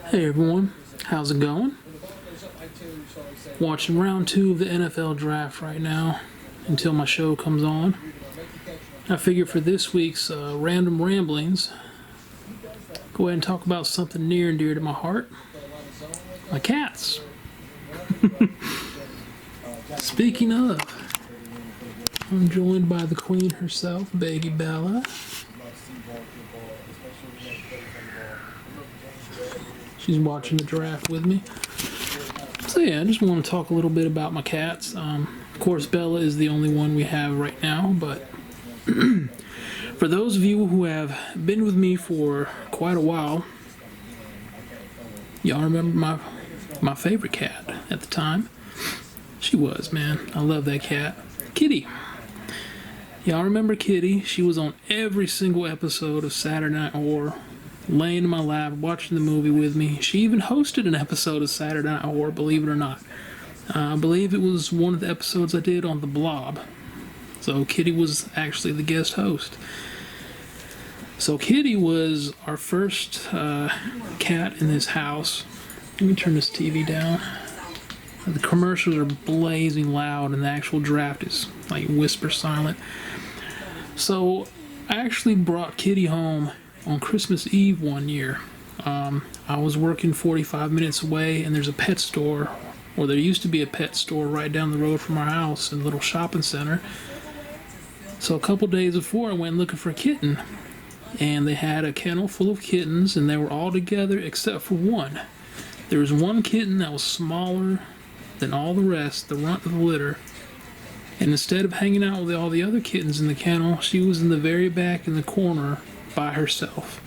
Hey everyone, how's it going? Watching round 2 of the NFL draft right now until my show comes on. I figure for this week's Random Ramblings, go ahead and talk about something near and dear to my heart, my cats. Speaking of, I'm joined by the queen herself, Baby Bella. She's watching the draft with me. So yeah, I just want to talk a little bit about my cats. Of course, Bella is the only one we have right now, but for those of you who have been with me for quite a while, y'all remember my favorite cat at the time. She was, man. I love that cat. Kitty. Y'all remember Kitty? She was on every single episode of Saturday Night Horror, laying in my lap, watching the movie with me. She even hosted an episode of Saturday Night Horror, believe it or not. I believe it was one of the episodes I did on The Blob. So Kitty was actually the guest host. So Kitty was our first cat in this house. Let me turn this TV down. The commercials are blazing loud and the actual draft is like whisper silent. So I actually brought Kitty home on Christmas Eve one year. I was working 45 minutes away and there's a pet store, or there used to be a pet store right down the road from our house in a little shopping center. So a couple days before I went looking for a kitten, and they had a kennel full of kittens and they were all together except for one. There was one kitten that was smaller than all the rest, the runt of the litter, and instead of hanging out with all the other kittens in the kennel, she was in the very back in the corner by herself.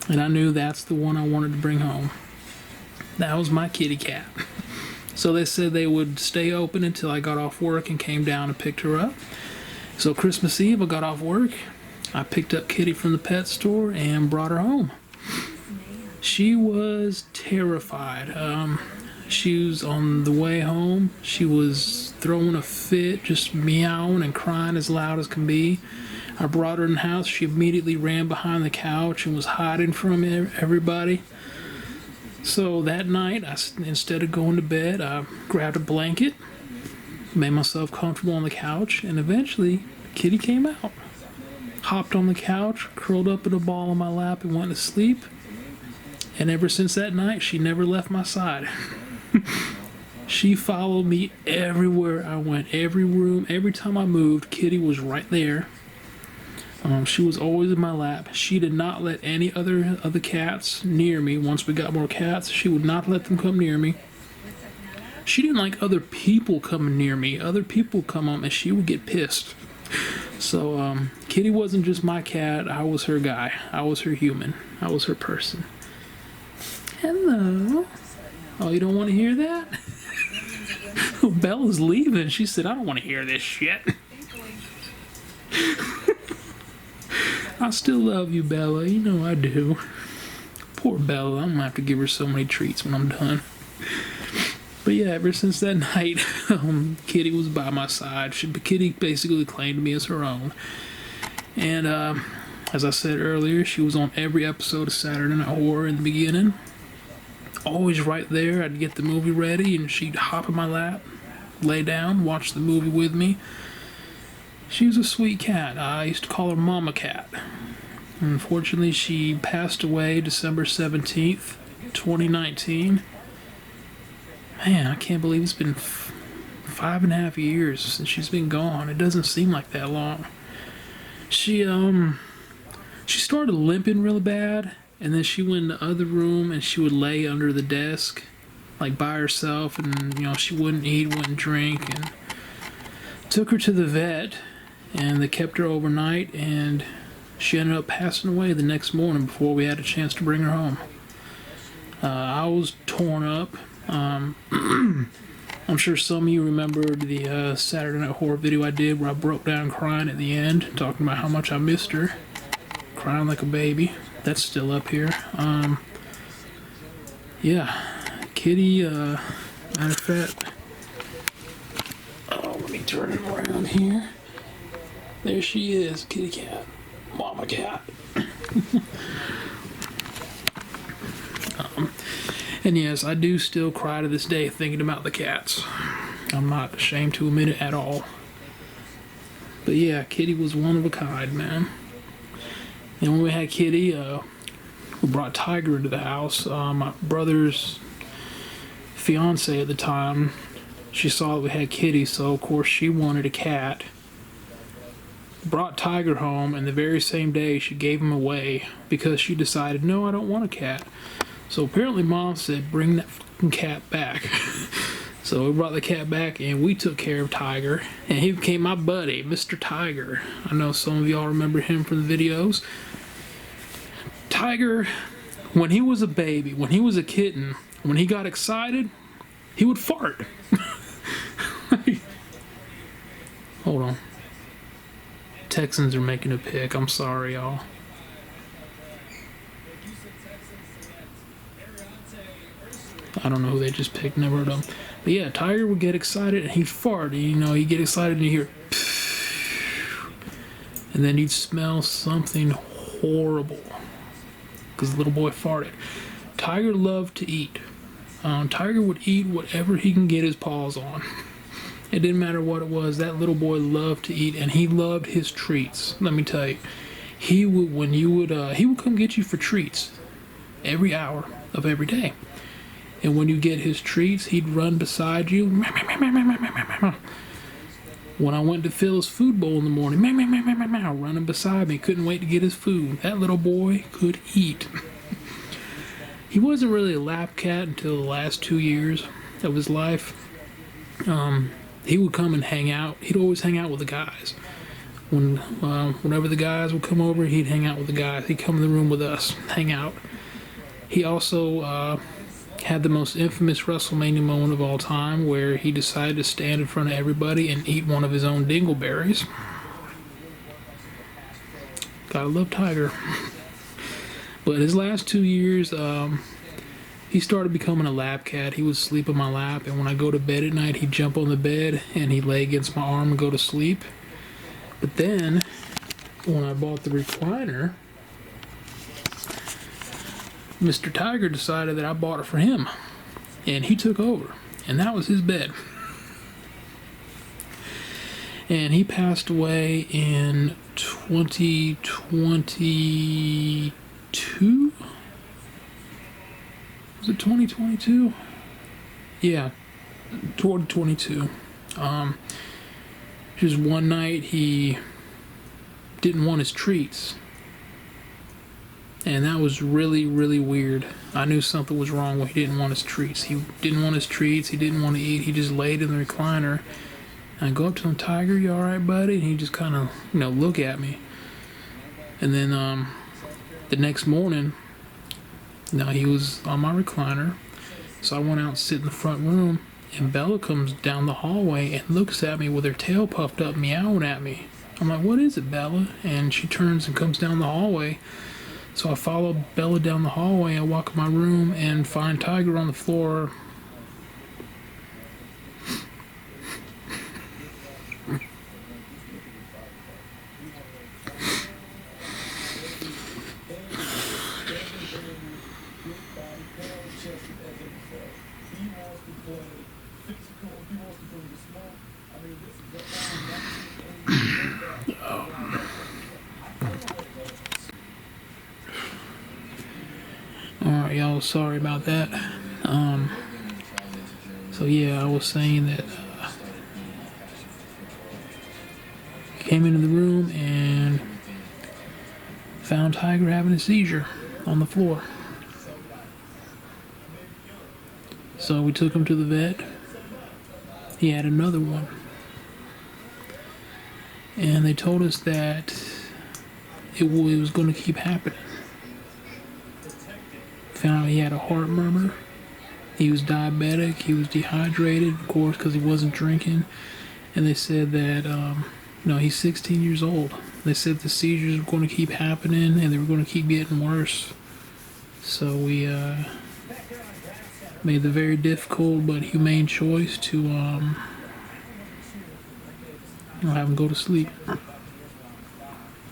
And I knew that's the one I wanted to bring home. That was my kitty cat. So they said they would stay open until I got off work and came down and picked her up. So Christmas Eve, I got off work, I picked up Kitty from the pet store and brought her home. She was terrified. She was on the way home. She was throwing a fit, just meowing and crying as loud as can be. I brought her in the house. She immediately ran behind the couch and was hiding from everybody. So that night, instead of going to bed, I grabbed a blanket, made myself comfortable on the couch, and eventually Kitty came out. Hopped on the couch, curled up in a ball on my lap, and went to sleep. And ever since that night, she never left my side. She followed me everywhere I went, every room, every time I moved. Kitty was right there. She was always in my lap. She did not let any other cats near me. Once we got more cats, she would not let them come near me. She didn't like other people coming near me. Other people come up and she would get pissed. So Kitty wasn't just my cat. I was her guy. I was her human. I was her person. Hello. Oh, you don't want to hear that? Bella's leaving. She said, I don't want to hear this shit. I still love you, Bella. You know I do. Poor Bella. I'm going to have to give her so many treats when I'm done. But yeah, ever since that night, Kitty was by my side. Kitty basically claimed me as her own. And as I said earlier, she was on every episode of Saturday Night Horror in the beginning. Always right there. I'd get the movie ready and she'd hop in my lap, lay down, watch the movie with me. She was a sweet cat. I used to call her Mama Cat. Unfortunately, she passed away December 17th, 2019. Man, I can't believe it's been 5.5 years since she's been gone. It doesn't seem like that long. She started limping real bad, and then she went in the other room and she would lay under the desk, like by herself, and she wouldn't eat, wouldn't drink, and took her to the vet, and they kept her overnight, and she ended up passing away the next morning before we had a chance to bring her home. I was torn up. I'm sure some of you remembered the Saturday Night Horror video I did where I broke down crying at the end, talking about how much I missed her, crying like a baby. That's still up here. Yeah, Kitty, matter of fact, let me turn it around here. There she is, kitty cat, mama cat. And yes, I do still cry to this day thinking about the cats. I'm not ashamed to admit it at all. But yeah, Kitty was one of a kind, man. And when we had Kitty, we brought Tiger into the house. My brother's fiance at the time, she saw that we had Kitty, so of course she wanted a cat. Brought Tiger home, and the very same day she gave him away because she decided, no, I don't want a cat. So apparently Mom said, bring that fucking cat back. So we brought the cat back, and we took care of Tiger, and he became my buddy, Mr. Tiger. I know some of y'all remember him from the videos. Tiger, when he was a baby, when he was a kitten, when he got excited, he would fart. Hold on. Texans are making a pick. I'm sorry, y'all. I don't know who they just picked. Never heard of them. But yeah, Tiger would get excited and he'd fart. You know, he'd get excited and you hear, and then you'd smell something horrible because the little boy farted. Tiger loved to eat. Tiger would eat whatever he can get his paws on. It didn't matter what it was. That little boy loved to eat, and he loved his treats. Let me tell you, he would he would come get you for treats every hour of every day. And when you get his treats, he'd run beside you. When I went to fill his food bowl in the morning, running beside me, couldn't wait to get his food. That little boy could eat. He wasn't really a lap cat until the last 2 years of his life. He would come and hang out. He'd always hang out with the guys. Whenever the guys would come over, he'd hang out with the guys. He'd come in the room with us, hang out. He also had the most infamous WrestleMania moment of all time where he decided to stand in front of everybody and eat one of his own dingleberries. Gotta love Tiger. But his last 2 years, he started becoming a lap cat. He would sleep in my lap, and when I go to bed at night, he'd jump on the bed and he'd lay against my arm and go to sleep. But then, when I bought the recliner, Mr. Tiger decided that I bought it for him, and he took over, and that was his bed. And he passed away in 2022? Was it 2022? Yeah, toward 22. Just one night he didn't want his treats. And that was really, really weird. I knew something was wrong when he didn't want his treats. He didn't want his treats. He didn't want to eat. He just laid in the recliner. And I go up to him, Tiger, you all right, buddy? And he just kind of, look at me. And then the next morning, he was on my recliner. So I went out and sit in the front room. And Bella comes down the hallway and looks at me with her tail puffed up, meowing at me. I'm like, what is it, Bella? And she turns and comes down the hallway. So I follow Bella down the hallway. I walk in my room and find Tiger on the floor. Alright, y'all, sorry about that. So yeah, I was saying that came into the room and found Tiger having a seizure on the floor. So we took him to the vet. He had another one. And they told us that it was going to keep happening. Found out he had a heart murmur. He was diabetic. He was dehydrated, of course, because he wasn't drinking. And they said that, he's 16 years old. They said the seizures were going to keep happening and they were going to keep getting worse. So we made the very difficult but humane choice to have him go to sleep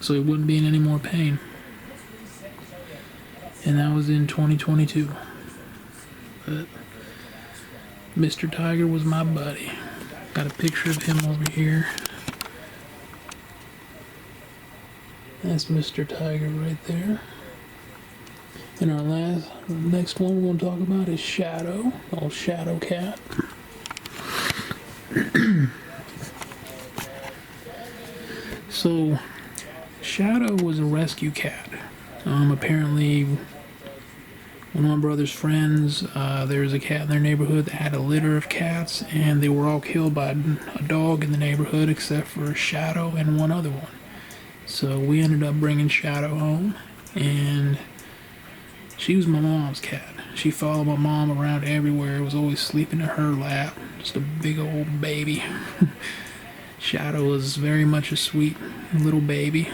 so he wouldn't be in any more pain. and that was in 2022. But Mr. Tiger was my buddy. Got a picture of him over here. That's Mr. Tiger right there. And our next one we're going to talk about is Shadow, old Shadow cat. So, Shadow was a rescue cat. Apparently, one of my brother's friends, there was a cat in their neighborhood that had a litter of cats, and they were all killed by a dog in the neighborhood except for Shadow and one other one. So we ended up bringing Shadow home, and she was my mom's cat. She followed my mom around everywhere, was always sleeping in her lap, just a big old baby. Shadow was very much a sweet little baby.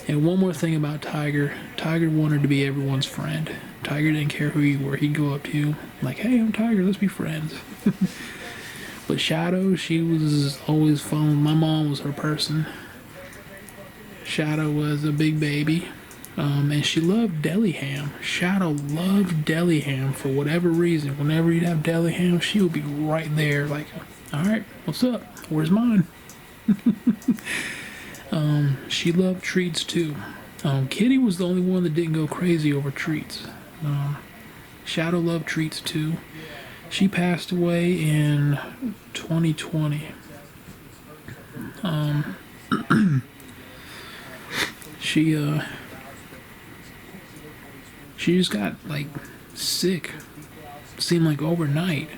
And one more thing about Tiger. Tiger wanted to be everyone's friend. Tiger didn't care who you were. He'd go up to you like, hey, I'm Tiger, let's be friends. But Shadow, she was always following. My mom was her person. Shadow was a big baby. And she loved deli ham. Shadow loved deli ham for whatever reason. Whenever you'd have deli ham, she would be right there like, alright, what's up? Where's mine? She loved treats too. Kitty was the only one that didn't go crazy over treats. Shadow loved treats too. She passed away in 2020. She just got like sick. Seemed like overnight.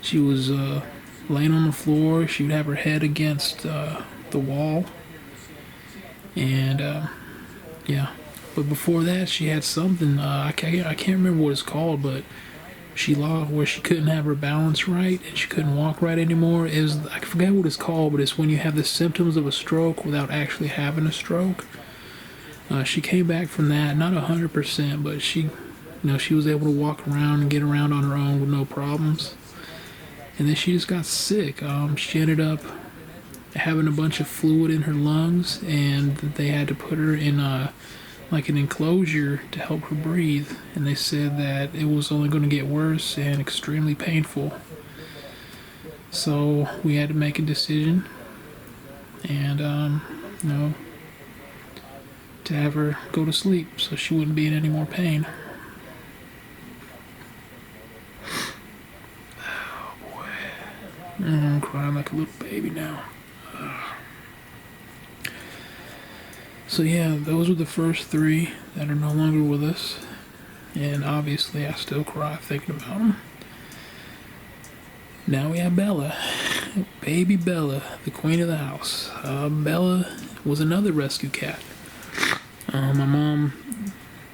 She was laying on the floor. She would have her head against the wall. And yeah, but before that, she had something. I can't remember what it's called, but she lost where she couldn't have her balance right and she couldn't walk right anymore. I forget what it's called, but it's when you have the symptoms of a stroke without actually having a stroke. She came back from that, not 100%, but she was able to walk around and get around on her own with no problems. And then she just got sick. She ended up having a bunch of fluid in her lungs, and they had to put her in like an enclosure to help her breathe. And they said that it was only going to get worse and extremely painful. So we had to make a decision, and to have her go to sleep so she wouldn't be in any more pain. Oh boy, I'm crying like a little baby now. So yeah, those were the first three that are no longer with us, and obviously I still cry thinking about them. Now we have Bella, baby Bella, the queen of the house. Bella was another rescue cat. My mom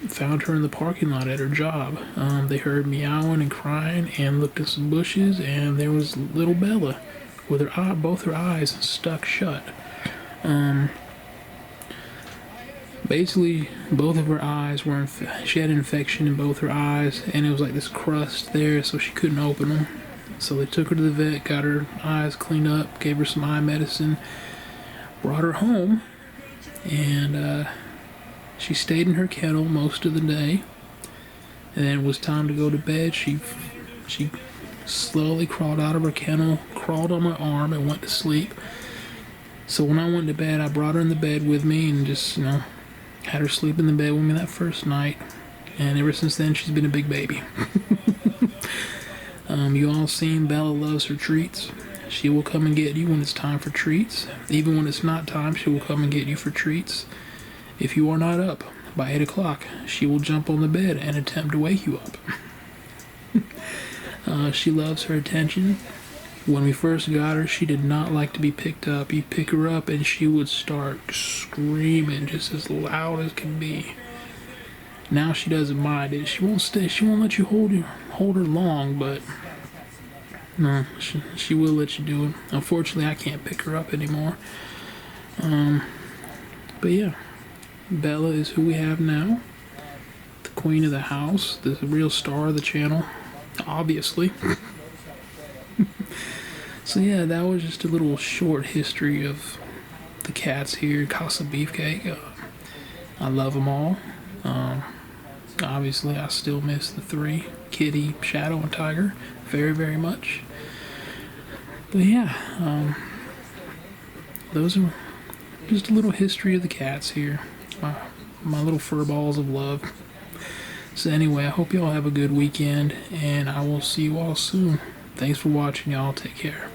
found her in the parking lot at her job. They heard meowing and crying and looked at some bushes, and there was little Bella with both her eyes stuck shut. Basically, both of her eyes she had an infection in both her eyes, and it was like this crust there, so she couldn't open them. So they took her to the vet, got her eyes cleaned up, gave her some eye medicine, brought her home, and she stayed in her kennel most of the day. And then it was time to go to bed. She slowly crawled out of her kennel, crawled on my arm, and went to sleep. So when I went to bed, I brought her in the bed with me and just, had her sleep in the bed with me that first night. And ever since then, she's been a big baby. You all seen Bella loves her treats. She will come and get you when it's time for treats. Even when it's not time, she will come and get you for treats. If you are not up by 8 o'clock, she will jump on the bed and attempt to wake you up. She loves her attention. When we first got her, she did not like to be picked up. You pick her up and she would start screaming just as loud as can be. Now she doesn't mind it. She won't stay. She won't let you hold her long, but no, she will let you do it. Unfortunately, I can't pick her up anymore. But yeah, Bella is who we have now. The queen of the house, the real star of the channel, obviously. So yeah, that was just a little short history of the cats here, Casa Beefcake. I love them all. Obviously, I still miss the three, Kitty, Shadow, and Tiger, very, very much. But yeah, those are just a little history of the cats here. My little fur balls of love. So anyway, I hope y'all have a good weekend, and I will see you all soon. Thanks for watching, y'all. Take care.